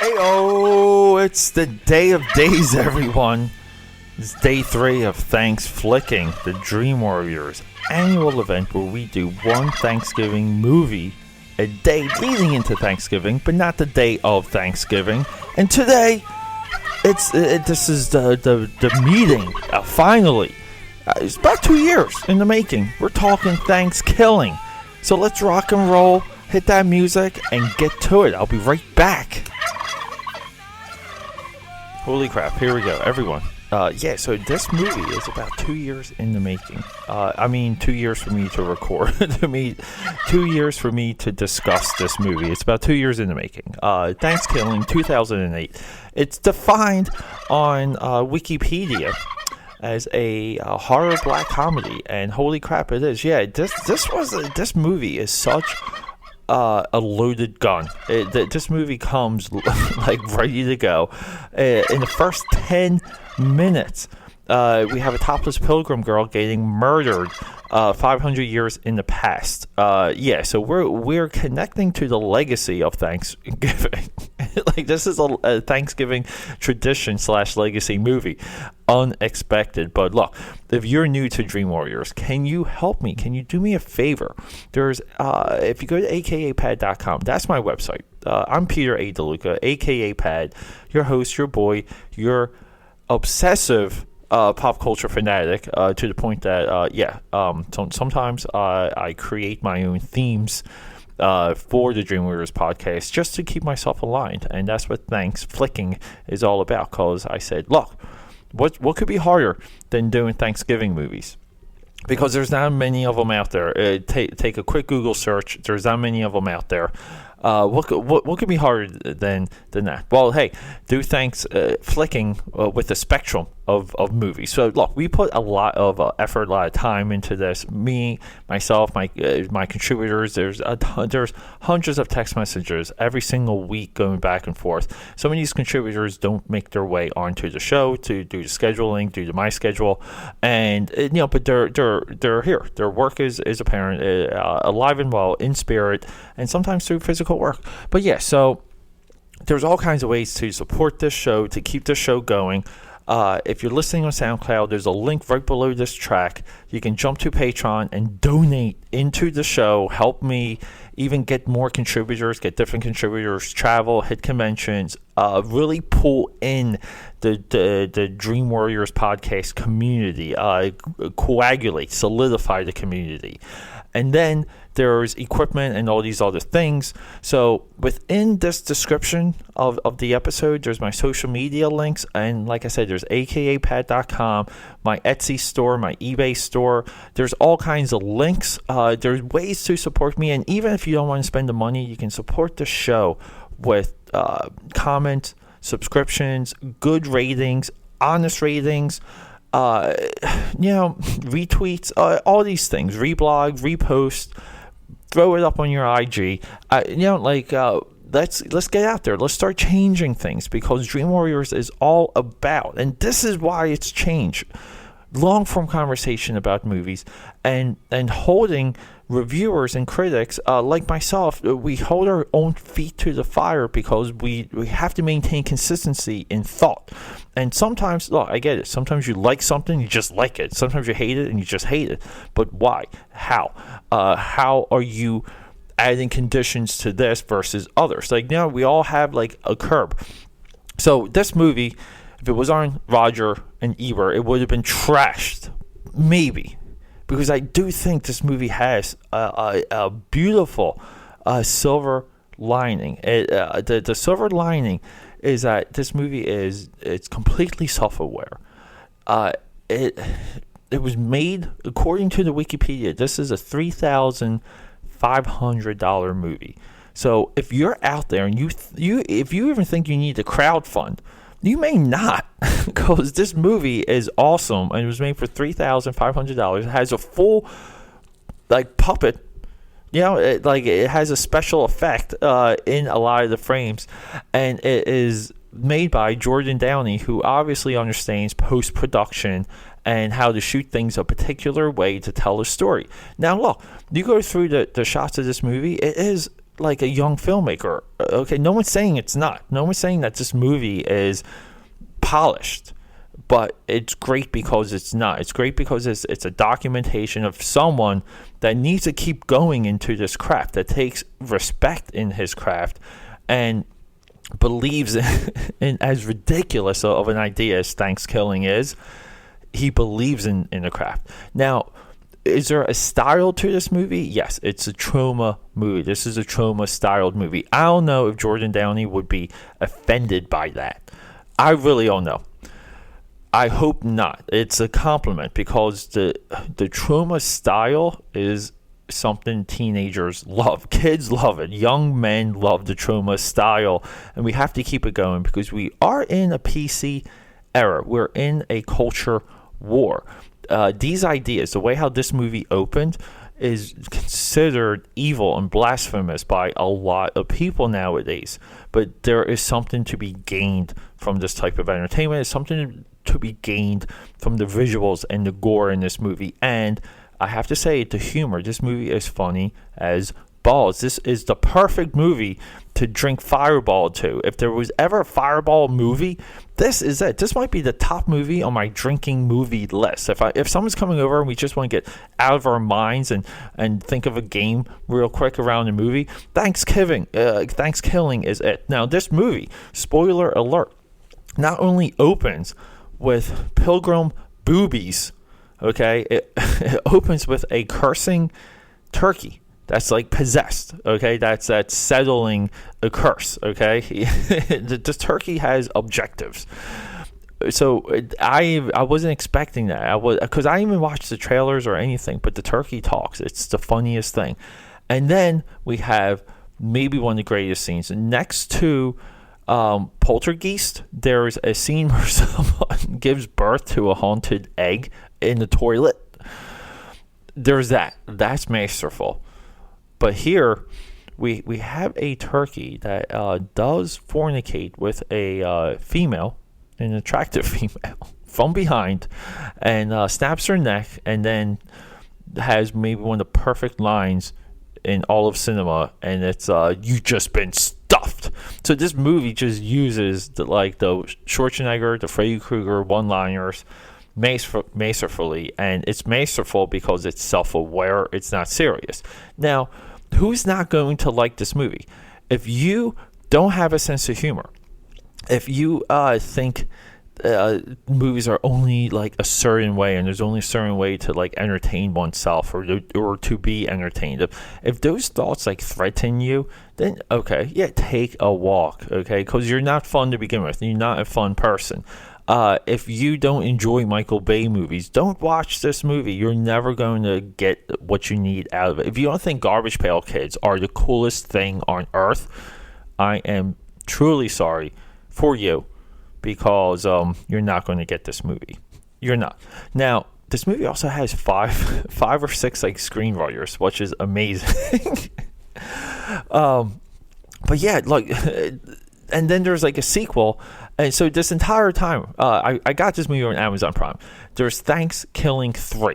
Heyo, it's the day of days, everyone. It's day 3 of Thanksflicking, the Dream Warriors annual event where we do one Thanksgiving movie a day leading into Thanksgiving, but not the day of Thanksgiving. And today, this is the meeting, finally. It's about 2 years in the making. We're talking Thankskilling. So let's rock and roll, hit that music, and get to it. I'll be right back. Holy crap, here we go, everyone. So this movie is about 2 years in the making. 2 years for me to record. 2 years for me to discuss this movie. It's about 2 years in the making. Thanksgiving 2008. It's defined on Wikipedia as a horror black comedy, and holy crap, it is. Yeah, this movie is such a loaded gun. This movie comes like ready to go. In the first 10 minutes, we have a topless pilgrim girl getting murdered 500 years in the past. So we're connecting to the legacy of Thanksgiving. Like, this is a Thanksgiving tradition / legacy movie. Unexpected. But look, if you're new to Dream Warriors, can you help me? Can you do me a favor? There's if you go to AKAPAD.com, that's my website. I'm Peter A. DeLuca, AKAPAD, your host, your boy, your obsessive pop culture fanatic, to the point that sometimes I create my own themes for the Dream Warriors podcast just to keep myself aligned, and that's what Thanksflicking is all about. Because I said, look, what could be harder than doing Thanksgiving movies? Because there's not many of them out there. Take a quick Google search. There's not many of them out there. What could be harder than that? Well, hey, do Thanksflicking with a spectrum of movies. So look, we put a lot of effort, a lot of time into this. Me, myself, my contributors. There's hundreds of text messages every single week going back and forth. Some of these contributors don't make their way onto the show to do the scheduling, due to my schedule, and but they're here. Their work is apparent, alive and well, in spirit, and sometimes through physical work. But yeah, so there's all kinds of ways to support this show, to keep this show going. If you're listening on SoundCloud, there's a link right below this track. You can jump to Patreon and donate into the show. Help me even get more contributors, get different contributors, travel, hit conventions, really pull in the Dream Warriors podcast community, coagulate, solidify the community. And then there's equipment and all these other things. So within this description of the episode, there's my social media links. And like I said, there's akapad.com, my Etsy store, my eBay store. There's all kinds of links. There's ways to support me. And even if you don't want to spend the money, you can support the show with comments, subscriptions, good ratings, honest ratings, retweets, all these things, reblog, repost, throw it up on your IG. Let's get out there. Let's start changing things, because Dream Warriors is all about, and this is why it's changed, long form conversation about movies, and holding reviewers and critics like myself. We hold our own feet to the fire because we have to maintain consistency in thought. And sometimes, look, I get it. Sometimes you like something, you just like it. Sometimes you hate it and you just hate it. But why? How? How are you adding conditions to this versus others? Like, we all have like a curb. So this movie, if it was on Roger and Ebert, it would have been trashed, maybe. Because I do think this movie has a beautiful silver lining. The silver lining is that this movie it's completely self-aware. It was made, according to the Wikipedia, this is a $3,500 movie. So if you're out there and if you even think you need to crowdfund, you may not, because this movie is awesome, and it was made for $3,500. It has a full, puppet. It has a special effect in a lot of the frames, and it is made by Jordan Downey, who obviously understands post-production and how to shoot things a particular way to tell a story. Now, look, you go through the shots of this movie, it is like a young filmmaker. Okay, no one's saying it's not. No one's saying that this movie is polished, but it's great because it's not. It's great because it's a documentation of someone that needs to keep going into this craft, that takes respect in his craft, and believes in as ridiculous of an idea as Thanksgilling is. He believes in the craft. Now, is there a style to this movie? Yes, it's a trauma movie. This is a trauma-styled movie. I don't know if Jordan Downey would be offended by that. I really don't know. I hope not. It's a compliment because the trauma style is something teenagers love. Kids love it. Young men love the trauma style, and we have to keep it going because we are in a PC era. We're in a culture war. These ideas, the way how this movie opened, is considered evil and blasphemous by a lot of people nowadays. But there is something to be gained from this type of entertainment. There's something to be gained from the visuals and the gore in this movie. And I have to say, the humor. This movie is funny as balls. This is the perfect movie to drink Fireball to. If there was ever a Fireball movie, this is it. This might be the top movie on my drinking movie list. If someone's coming over and we just want to get out of our minds and think of a game real quick around the movie, Thanksgiving is it. Now, this movie, spoiler alert, not only opens with pilgrim boobies, okay, it opens with a cursing turkey that's like possessed, okay? That's settling a curse, okay? This turkey has objectives. So I wasn't expecting that. Because I didn't even watch the trailers or anything, but the turkey talks. It's the funniest thing. And then we have maybe one of the greatest scenes. Next to Poltergeist, there's a scene where someone gives birth to a haunted egg in the toilet. There's that. That's masterful. But here, we have a turkey that does fornicate with a female, an attractive female, from behind, and snaps her neck, and then has maybe one of the perfect lines in all of cinema, and it's "You just been stuffed." So this movie just uses the Schwarzenegger, the Freddy Krueger one-liners masterfully, and it's masterful because it's self-aware. It's not serious. Now, who's not going to like this movie? If you don't have a sense of humor, if you think movies are only like a certain way, and there's only a certain way to like entertain oneself or to be entertained, if those thoughts like threaten you, then okay, yeah, take a walk, okay, because you're not fun to begin with. You're not a fun person. If you don't enjoy Michael Bay movies, don't watch this movie. You're never going to get what you need out of it. If you don't think Garbage Pail Kids are the coolest thing on earth, I am truly sorry for you, because you're not going to get this movie. You're not. Now, this movie also has five or six like screenwriters, which is amazing. But yeah, like, and then there's like a sequel. And so this entire time, I got this movie on Amazon Prime. There's Thanksgilling 3.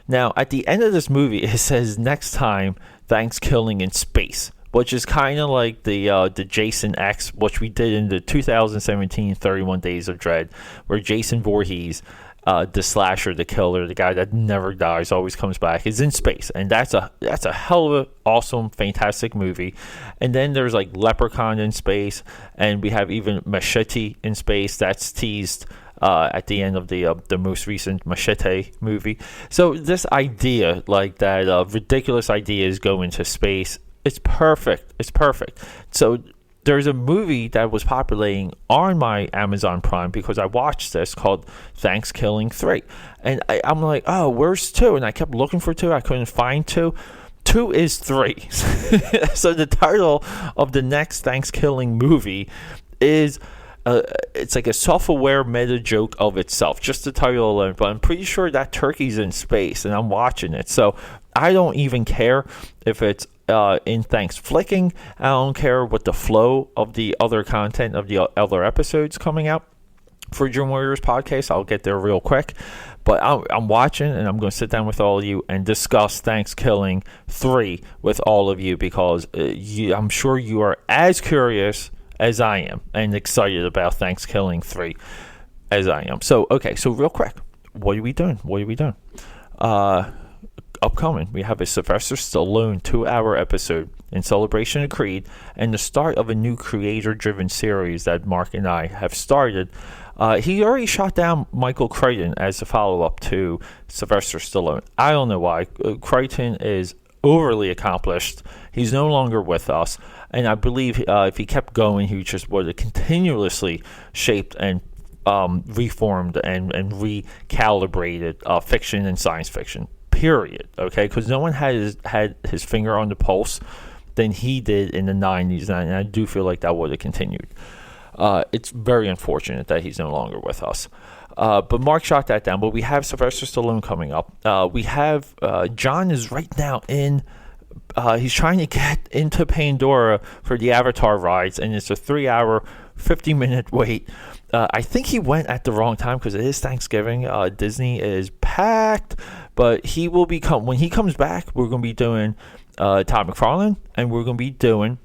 Now, at the end of this movie, it says next time, Thanksgilling in space, which is kind of like the Jason X, which we did in the 2017 31 Days of Dread, where Jason Voorhees, the slasher, the killer, the guy that never dies, always comes back, is in space. And that's a hell of an awesome, fantastic movie. And then there's like Leprechaun in space, and we have even Machete in space. That's teased at the end of the most recent Machete movie. So this idea, like that ridiculous ideas go into space, it's perfect. It's perfect. So there's a movie that was populating on my Amazon Prime because I watched this called Thanksgilling 3. And I'm like, oh, where's 2? And I kept looking for 2. I couldn't find 2. 2 is 3. So the title of the next Thanksgilling movie is, it's like a self-aware meta joke of itself. Just the title alone. But I'm pretty sure that turkey's in space and I'm watching it. So I don't even care if it's in Thanksflicking. I don't care what the flow of the other content of the other episodes coming out for Dream Warriors podcast. I'll get there real quick. But I'm watching, and I'm going to sit down with all of you and discuss Thanksgiving 3 with all of you, because I'm sure you are as curious as I am and excited about Thanksgiving 3 as I am. So, okay, so real quick, what are we doing? Upcoming, we have a Sylvester Stallone 2-hour episode in celebration of Creed and the start of a new creator-driven series that Mark and I have started. He already shot down Michael Crichton as a follow-up to Sylvester Stallone. I don't know why. Crichton is overly accomplished. He's no longer with us. And I believe if he kept going, he just would have continuously shaped and reformed and recalibrated fiction and science fiction. Period. Okay, because no one had his finger on the pulse than he did in the 90s, and I do feel like that would have continued. It's very unfortunate that he's no longer with us. But Mark shot that down. But we have Sylvester Stallone coming up. We have John is right now in. He's trying to get into Pandora for the Avatar rides, and it's a 3-hour, 50-minute wait. I think he went at the wrong time because it is Thanksgiving. Disney is packed, but he will when he comes back, we're going to be doing Todd McFarlane, and we're going to be doing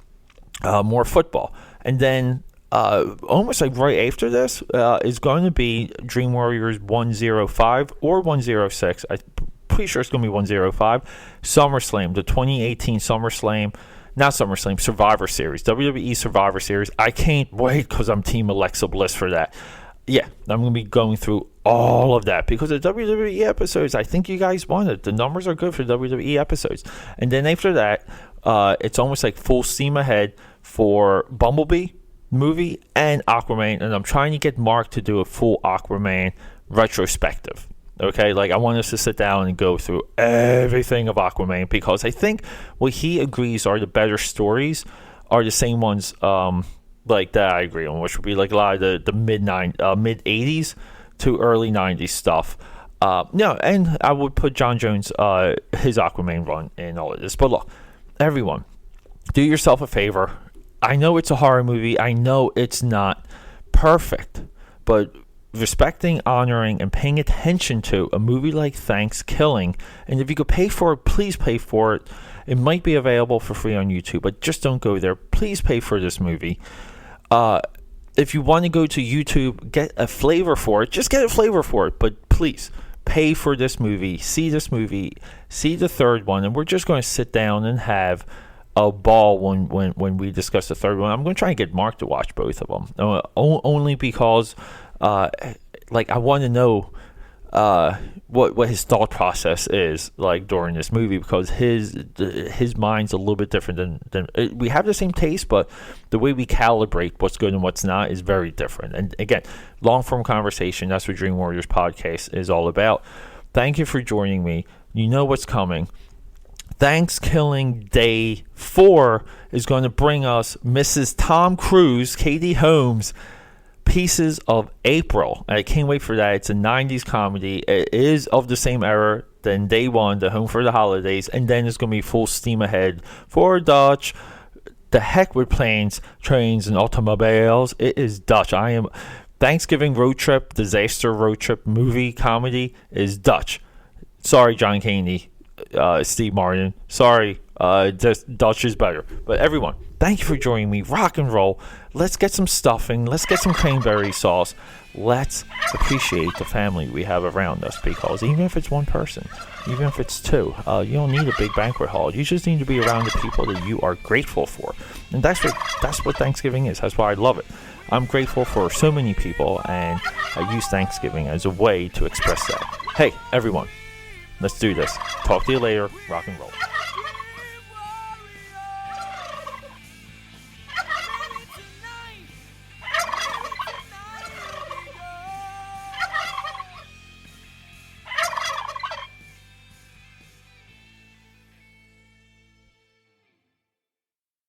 more football. And then almost like right after this is going to be Dream Warriors 105 or 106. I'm pretty sure it's going to be 105. SummerSlam, the 2018 Survivor Series, WWE Survivor Series. I can't wait because I'm Team Alexa Bliss for that. Yeah, I'm going to be going through all of that because the WWE episodes, I think you guys wanted. The numbers are good for WWE episodes. And then after that, it's almost like full steam ahead for Bumblebee movie and Aquaman. And I'm trying to get Mark to do a full Aquaman retrospective. Okay, like I want us to sit down and go through everything of Aquaman because I think what he agrees are the better stories are the same ones like that I agree on, which would be like a lot of the mid 80s to early 90s stuff. No, and I would put John Jones his Aquaman run in all of this. But look, everyone, do yourself a favor. I know it's a horror movie. I know it's not perfect, but respecting, honoring, and paying attention to a movie like Thanksgiving, and if you could pay for it, please pay for it. It might be available for free on YouTube, but just don't go there. Please pay for this movie. If you want to go to YouTube, get a flavor for it. Just get a flavor for it, but please pay for this movie. See this movie. See the third one, and we're just going to sit down and have a ball when we discuss the third one. I'm going to try and get Mark to watch both of them, only because like I want to know what his thought process is like during this movie, because his mind's a little bit different than we have the same taste, but the way we calibrate what's good and what's not is very different. And again, long form conversation, that's what Dream Warriors podcast is all about. Thank you for joining me. You know what's coming. Thanksgiving Day 4 is going to bring us Mrs. Tom Cruise, Katie Holmes, Pieces of April. I can't wait for that. It's a 90s comedy. It is of the same era than Day 1, the Home for the Holidays, and then it's going to be full steam ahead for Dutch. The heck with planes, trains, and automobiles. It is Dutch. Thanksgiving road trip, disaster road trip movie comedy is Dutch. Sorry, John Candy, Steve Martin. Sorry, just Dutch is better. But everyone, thank you for joining me. Rock and roll. Let's get some stuffing. Let's get some cranberry sauce. Let's appreciate the family we have around us, because even if it's one person, even if it's two, you don't need a big banquet hall. You just need to be around the people that you are grateful for. And that's what Thanksgiving is. That's why I love it. I'm grateful for so many people, and I use Thanksgiving as a way to express that. Hey, everyone, let's do this. Talk to you later. Rock and roll.